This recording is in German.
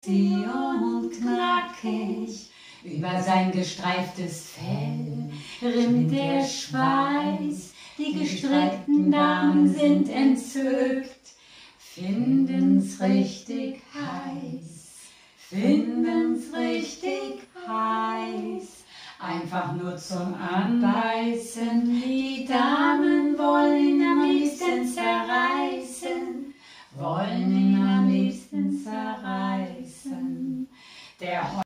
und knackig, über sein gestreiftes Fell rinnt der Schweiß. Die gestrickten Damen sind entzückt, finden's richtig heiß, finden's richtig heiß. Einfach nur zum Anbeißen, die Damen wollen ihn am liebsten zerreißen, wollen